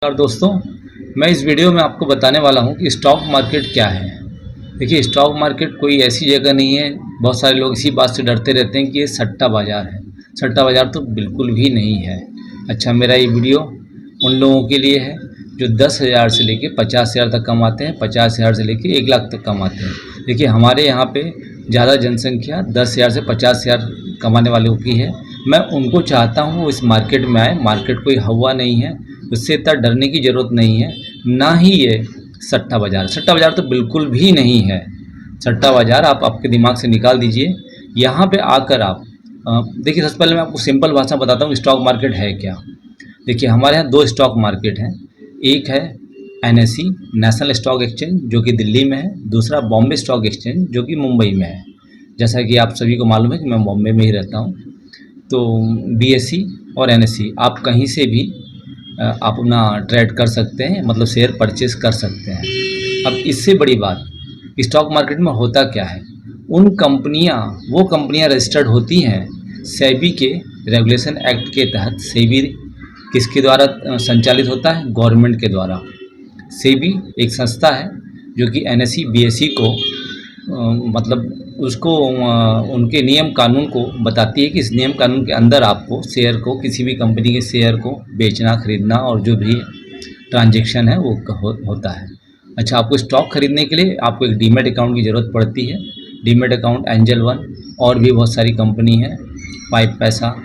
और दोस्तों, मैं इस वीडियो में आपको बताने वाला हूं कि स्टॉक मार्केट क्या है। देखिए, स्टॉक मार्केट कोई ऐसी जगह नहीं है। बहुत सारे लोग इसी बात से डरते रहते हैं कि ये सट्टा बाज़ार है। सट्टा बाज़ार तो बिल्कुल भी नहीं है। अच्छा, मेरा ये वीडियो उन लोगों के लिए है जो 10,000 से लेके 50,000 तक कमाते हैं, 50,000 से लेके 1 लाख तक कमाते हैं। देखिए, हमारे यहाँ पे ज़्यादा जनसंख्या 10,000 से 50,000 कमाने वालों की है। मैं उनको चाहता हूँ वो इस मार्केट में आए। मार्केट कोई हवा नहीं है, उससे इतना डरने की ज़रूरत नहीं है। ना ही ये सट्टा बाज़ार तो बिल्कुल भी नहीं है। सट्टा बाज़ार आप आपके दिमाग से निकाल दीजिए। यहाँ पे आकर आप देखिए, सबसे पहले मैं आपको सिंपल भाषा में बताता हूँ स्टॉक मार्केट है क्या। देखिए, हमारे यहाँ 2 स्टॉक मार्केट हैं। एक है एनएसई, नेशनल स्टॉक एक्सचेंज, जो कि दिल्ली में है। दूसरा बॉम्बे स्टॉक एक्सचेंज, जो कि मुंबई में है। जैसा कि आप सभी को मालूम है कि मैं बॉम्बे में ही रहता हूँ। तो बीएसई और एनएसई आप कहीं से भी आप अपना ट्रेड कर सकते हैं, मतलब शेयर परचेस कर सकते हैं। अब इससे बड़ी बात, स्टॉक मार्केट में होता क्या है। वो कंपनियां रजिस्टर्ड होती हैं सेबी के रेगुलेशन एक्ट के तहत। सेबी किसके द्वारा संचालित होता है? गवर्नमेंट के द्वारा। सेबी एक संस्था है जो कि एनएसई बीएसई को मतलब उसको उनके नियम कानून को बताती है कि इस नियम कानून के अंदर आपको शेयर को, किसी भी कंपनी के शेयर को बेचना, खरीदना और जो भी ट्रांजैक्शन है वो होता है। अच्छा, आपको स्टॉक खरीदने के लिए आपको एक डीमैट अकाउंट की ज़रूरत पड़ती है। डीमैट अकाउंट एंजल वन और भी बहुत सारी कंपनी है, पाइप पैसा,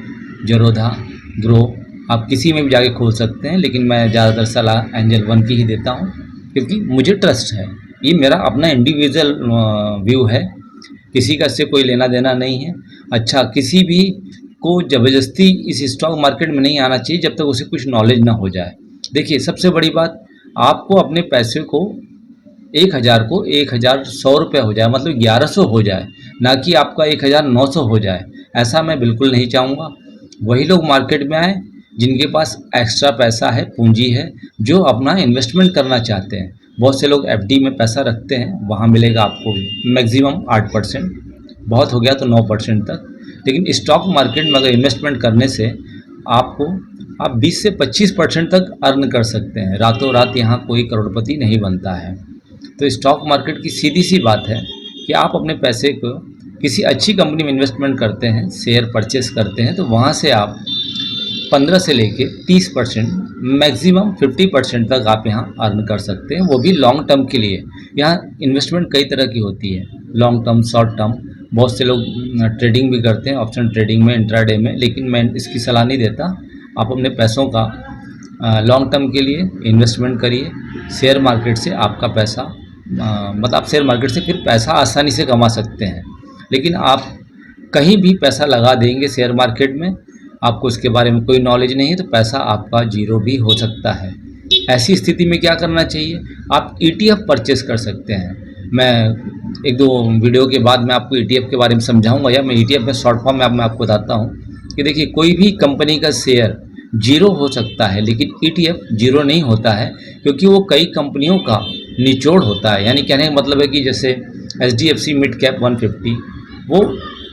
जरोधा, ग्रो, आप किसी में भी जाके खोल सकते हैं। लेकिन मैं ज़्यादातर सलाह एंजल वन की ही देता हूँ, क्योंकि मुझे ट्रस्ट है। ये मेरा अपना इंडिविजुअल व्यू है, किसी का इससे कोई लेना देना नहीं है। अच्छा, किसी भी को ज़बरदस्ती इस स्टॉक मार्केट में नहीं आना चाहिए जब तक उसे कुछ नॉलेज ना हो जाए। देखिए, सबसे बड़ी बात, आपको अपने पैसे को 1,000 को 1,100 रुपये हो जाए, मतलब 1,100 हो जाए, ना कि आपका 1,900 हो जाए। ऐसा मैं बिल्कुल नहीं चाहूँगा। वही लोग मार्केट में आए जिनके पास एक्स्ट्रा पैसा है, पूंजी है, जो अपना इन्वेस्टमेंट करना चाहते हैं। बहुत से लोग एफडी में पैसा रखते हैं, वहाँ मिलेगा आपको मैक्सिमम 8%, बहुत हो गया तो 9% तक। लेकिन स्टॉक मार्केट में अगर इन्वेस्टमेंट करने से आप 20 से 25% तक अर्न कर सकते हैं। रातों रात यहाँ कोई करोड़पति नहीं बनता है। तो स्टॉक मार्केट की सीधी सी बात है कि आप अपने पैसे को किसी अच्छी कंपनी में इन्वेस्टमेंट करते हैं, शेयर परचेस करते हैं, तो वहाँ से आप 15 से लेके 30%, मैक्सिमम 50% तक आप यहाँ अर्न कर सकते हैं, वो भी लॉन्ग टर्म के लिए। यहाँ इन्वेस्टमेंट कई तरह की होती है, लॉन्ग टर्म, शॉर्ट टर्म। बहुत से लोग ट्रेडिंग भी करते हैं, ऑप्शन ट्रेडिंग में, इंट्राडे में, लेकिन मैं इसकी सलाह नहीं देता। आप अपने पैसों का लॉन्ग टर्म के लिए इन्वेस्टमेंट करिए। शेयर मार्केट से आपका पैसा मतलब आप शेयर मार्केट से फिर पैसा आसानी से कमा सकते हैं। लेकिन आप कहीं भी पैसा लगा देंगे शेयर मार्केट में, आपको इसके बारे में कोई नॉलेज नहीं है, तो पैसा आपका जीरो भी हो सकता है। ऐसी स्थिति में क्या करना चाहिए? आप ईटीएफ परचेस कर सकते हैं। मैं 1-2 वीडियो के बाद मैं आपको ईटीएफ के बारे में समझाऊंगा, या मैं ईटीएफ में शॉर्ट फॉर्म में मैं आपको बताता हूँ कि देखिए, कोई भी कंपनी का शेयर जीरो हो सकता है, लेकिन ईटीएफ जीरो नहीं होता है, क्योंकि वो कई कंपनियों का निचोड़ होता है। यानी कहने का मतलब है कि जैसे एचडीएफसी मिड कैप 150, वो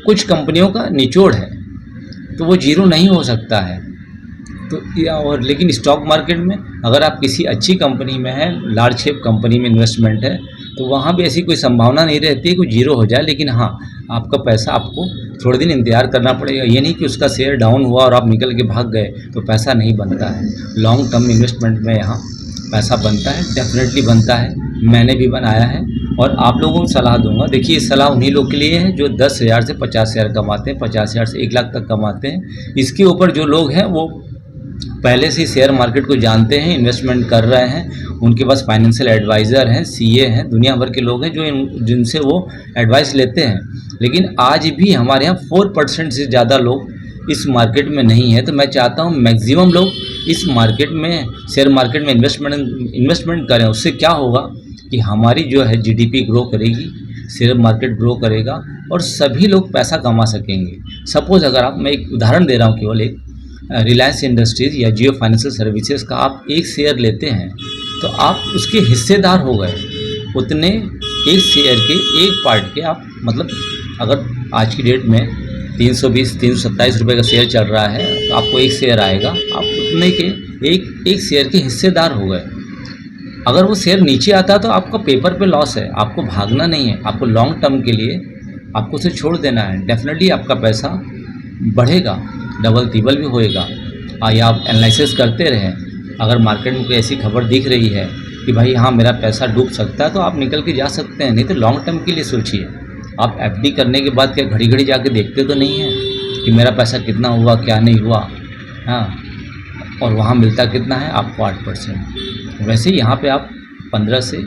कुछ कंपनियों का निचोड़ है, तो वो जीरो नहीं हो सकता है। तो और लेकिन स्टॉक मार्केट में अगर आप किसी अच्छी कंपनी में हैं, लार्ज शेप कंपनी में इन्वेस्टमेंट है, तो वहाँ भी ऐसी कोई संभावना नहीं रहती है कि जीरो हो जाए। लेकिन हाँ, आपका पैसा आपको थोड़े दिन इंतजार करना पड़ेगा। ये नहीं कि उसका शेयर डाउन हुआ और आप निकल के भाग गए तो पैसा नहीं बनता है। लॉन्ग टर्म इन्वेस्टमेंट में यहाँ पैसा बनता है, डेफिनेटली बनता है। मैंने भी बनाया है और आप लोगों को सलाह दूंगा। देखिए, सलाह उन्हीं लोग के लिए है जो 10,000 से 50,000 कमाते हैं, 50,000 से 1 लाख तक कमाते हैं। इसके ऊपर जो लोग हैं वो पहले से शेयर मार्केट को जानते हैं, इन्वेस्टमेंट कर रहे हैं, उनके पास फाइनेंशियल एडवाइज़र हैं, सीए हैं, दुनिया भर के लोग हैं जो जिनसे वो एडवाइस लेते हैं। लेकिन आज भी हमारे यहाँ 4% से ज़्यादा लोग इस मार्केट में नहीं है। तो मैं चाहता हूँ मैक्सिमम लोग इस मार्केट में, शेयर मार्केट में इन्वेस्टमेंट करें। उससे क्या होगा कि हमारी जो है जीडीपी ग्रो करेगी, शेयर मार्केट ग्रो करेगा और सभी लोग पैसा कमा सकेंगे। सपोज़ अगर मैं एक उदाहरण दे रहा हूँ, केवल एक, रिलायंस इंडस्ट्रीज़ या जियो फाइनेंशियल सर्विसेज का आप एक शेयर लेते हैं तो आप उसके हिस्सेदार हो गए। उतने एक शेयर के, एक पार्ट के आप, मतलब अगर आज की डेट में 320 327 रुपये का शेयर चल रहा है, तो आपको एक शेयर आएगा, आप उतने के एक शेयर के हिस्सेदार हो गए। अगर वो शेयर नीचे आता तो आपका पेपर पे लॉस है, आपको भागना नहीं है, आपको लॉन्ग टर्म के लिए आपको उसे छोड़ देना है। डेफिनेटली आपका पैसा बढ़ेगा, डबल तिबल भी होएगा। या आप एनालिसिस करते रहें, अगर मार्केट में कोई ऐसी खबर दिख रही है कि भाई हाँ मेरा पैसा डूब सकता है, तो आप निकल के जा सकते हैं। नहीं तो लॉन्ग टर्म के लिए सोचिए। आप एफडी करने के बाद क्या घड़ी घड़ी जाके देखते तो नहीं हैं कि मेरा पैसा कितना हुआ क्या नहीं हुआ, हाँ, और वहाँ मिलता कितना है आपको 8%। वैसे यहाँ पे आप 15 से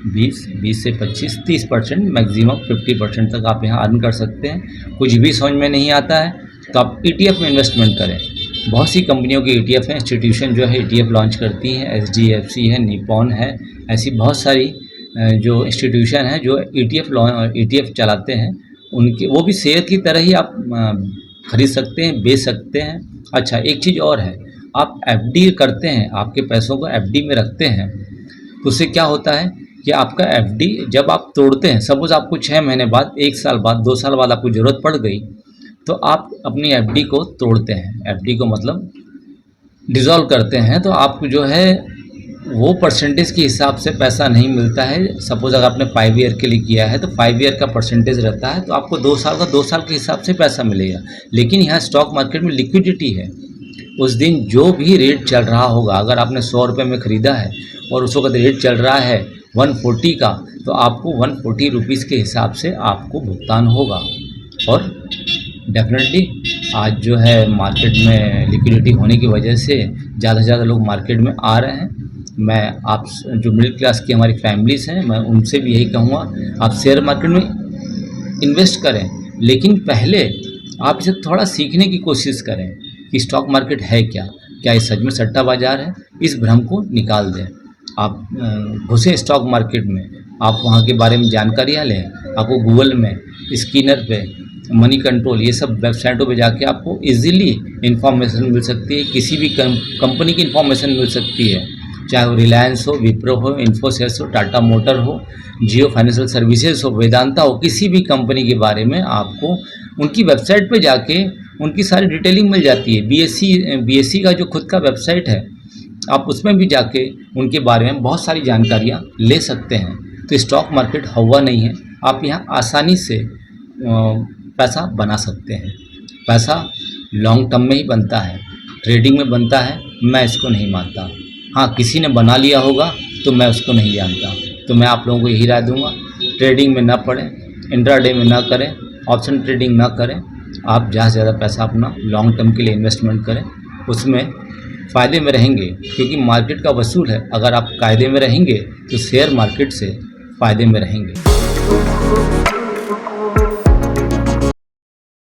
20, 20 से 25, 30%, मैक्सिमम 50% तक आप यहाँ अर्न कर सकते हैं। कुछ भी समझ में नहीं आता है तो आप ETF में इन्वेस्टमेंट करें। बहुत सी कंपनियों की ETF हैं, इंस्टीट्यूशन जो है ETF लॉन्च करती हैं, SDFC है, निपॉन है, ऐसी बहुत सारी जो इंस्टीट्यूशन है जो ETF चलाते हैं। उनके वो भी शेयर की तरह ही आप खरीद सकते हैं, बेच सकते हैं। अच्छा, एक चीज़ और है, आप FD करते हैं, आपके पैसों को FD में रखते हैं, तो उससे क्या होता है कि आपका FD जब आप तोड़ते हैं, सपोज आपको 6 महीने बाद, 1 साल बाद, 2 साल बाद आपको ज़रूरत पड़ गई, तो आप अपनी FD को तोड़ते हैं। FD को मतलब डिज़ोल्व करते हैं, तो आपको जो है वो परसेंटेज के हिसाब से पैसा नहीं मिलता है। सपोज अगर आपने 5 ईयर के लिए किया है तो 5 ईयर का परसेंटेज रहता है, तो आपको 2 साल का 2 साल के हिसाब से पैसा मिलेगा। लेकिन यहाँ स्टॉक मार्केट में लिक्विडिटी है, उस दिन जो भी रेट चल रहा होगा, अगर आपने 100 रुपये में ख़रीदा है और उस वक्त रेट चल रहा है 140 का, तो आपको 140 रुपीज़ के हिसाब से आपको भुगतान होगा। और डेफिनेटली आज जो है मार्केट में लिक्विडिटी होने की वजह से ज़्यादा से ज़्यादा लोग मार्केट में आ रहे हैं। मैं आप जो मिडिल क्लास की हमारी फैमिलीज़ हैं, मैं उनसे भी यही कहूँगा, आप शेयर मार्केट में इन्वेस्ट करें, लेकिन पहले आप इसे थोड़ा सीखने की कोशिश करें कि स्टॉक मार्केट है क्या, क्या ये सच में सट्टा बाज़ार है। इस भ्रम को निकाल दें। आप घुसे स्टॉक मार्केट में, आप वहाँ के बारे में जानकारियाँ लें। आपको गूगल में, स्किनर पे, मनी कंट्रोल, ये सब वेबसाइटों पे जाके आपको इजीली इन्फॉर्मेशन मिल सकती है। किसी भी कंपनी की इन्फॉर्मेशन मिल सकती है, चाहे वो रिलायंस हो, विप्रो हो, इन्फोसिस हो, टाटा मोटर हो, जियो फाइनेंशियल सर्विसेज हो, वेदांता हो, किसी भी कंपनी के बारे में आपको उनकी वेबसाइट पे जाके उनकी सारी डिटेलिंग मिल जाती है। BSE का जो खुद का वेबसाइट है, आप उसमें भी जाके उनके बारे में बहुत सारी जानकारियाँ ले सकते हैं। तो स्टॉक मार्केट हवा नहीं है, आप यहाँ आसानी से पैसा बना सकते हैं। पैसा लॉन्ग टर्म में ही बनता है, ट्रेडिंग में बनता है, मैं इसको नहीं मानता। हाँ, किसी ने बना लिया होगा तो मैं उसको नहीं जानता। तो मैं आप लोगों को यही राय दूंगा, ट्रेडिंग में ना पड़ें, इंट्राडे में ना करें, ऑप्शन ट्रेडिंग ना करें। आप ज़्यादा से ज़्यादा पैसा अपना लॉन्ग टर्म के लिए इन्वेस्टमेंट करें, उसमें फ़ायदे में रहेंगे, क्योंकि मार्केट का वसूल है। अगर आप कायदे में रहेंगे तो शेयर मार्केट से फ़ायदे में रहेंगे।